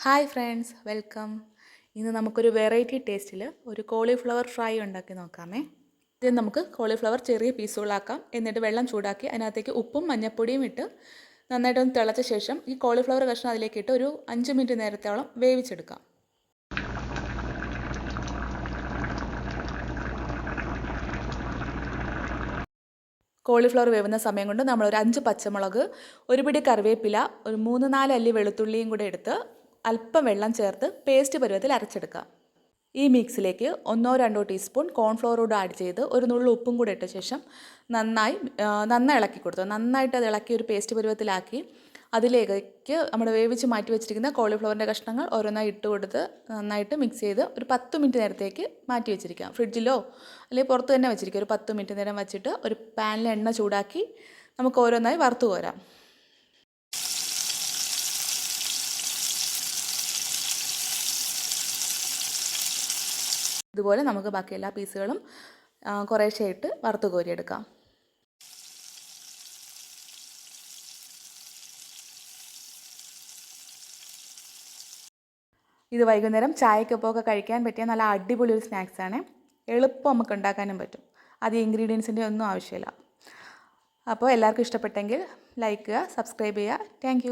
Hi friends, welcome. ഇന്ന് നമുക്കൊരു variety ടേസ്റ്റിൽ ഒരു കോളിഫ്ലവർ ഫ്രൈ ഉണ്ടാക്കി നോക്കാമേ. ഇത് നമുക്ക് കോളിഫ്ലവർ ചെറിയ പീസുകളാക്കാം. എന്നിട്ട് വെള്ളം ചൂടാക്കി അതിനകത്തേക്ക് ഉപ്പും മഞ്ഞൾപ്പൊടിയും ഇട്ട് നന്നായിട്ടൊന്ന് തിളച്ച ശേഷം ഈ കോളിഫ്ലവർ കഷ്ണം അതിലേക്ക് ഇട്ട് ഒരു 5 മിനിറ്റ് നേരത്തോളം വേവിച്ചെടുക്കാം. കോളിഫ്ലവർ വേവുന്ന സമയം കൊണ്ട് നമ്മളൊരു 5 പച്ചമുളക്, ഒരു പിടി കറിവേപ്പില, ഒരു 3-4 അല്ലി വെളുത്തുള്ളിയും കൂടെ എടുത്ത് അല്പം വെള്ളം ചേർത്ത് പേസ്റ്റ് പരുവത്തിൽ അരച്ചെടുക്കാം. ഈ മിക്സിലേക്ക് 1-2 ടീസ്പൂൺ കോൺഫ്ലവർ കൂടെ ആഡ് ചെയ്ത് ഒരു നുള്ളു ഉപ്പും കൂടെ ഇട്ട ശേഷം നന്നായി ഇളക്കി കൊടുത്തു. നന്നായിട്ട് അത് ഇളക്കി ഒരു പേസ്റ്റ് പരുവത്തിലാക്കി അതിലേക്ക് നമ്മൾ വേവിച്ച് മാറ്റി വെച്ചിരിക്കുന്ന കോളിഫ്ലവറിൻ്റെ കഷ്ണങ്ങൾ ഓരോന്നായി ഇട്ട് കൊടുത്ത് നന്നായിട്ട് മിക്സ് ചെയ്ത് ഒരു 10 മിനിറ്റ് നേരത്തേക്ക് മാറ്റി വെച്ചിരിക്കാം. ഫ്രിഡ്ജിലോ അല്ലെങ്കിൽ പുറത്ത് തന്നെ വെച്ചിരിക്കുക. ഒരു 10 മിനിറ്റ് നേരം വെച്ചിട്ട് ഒരു പാനിൽ എണ്ണ ചൂടാക്കി നമുക്ക് ഓരോന്നായി വറുത്ത് കോരാം. ഇതുപോലെ നമുക്ക് ബാക്കി എല്ലാ പീസുകളും കുറേശ്ശെയായിട്ട് വറുത്ത് കോരിയെടുക്കാം. ഇത് വൈകുന്നേരം ചായക്കൊപ്പമൊക്കെ കഴിക്കാൻ പറ്റിയ നല്ല അടിപൊളി ഒരു സ്നാക്സാണ്. എളുപ്പം നമുക്ക് ഉണ്ടാക്കാനും പറ്റും. അധികം ഇൻഗ്രീഡിയൻസിൻ്റെ ഒന്നും ആവശ്യമില്ല. അപ്പോൾ എല്ലാവർക്കും ഇഷ്ടപ്പെട്ടെങ്കിൽ ലൈക്ക് ചെയ്യുക, സബ്സ്ക്രൈബ് ചെയ്യുക. താങ്ക്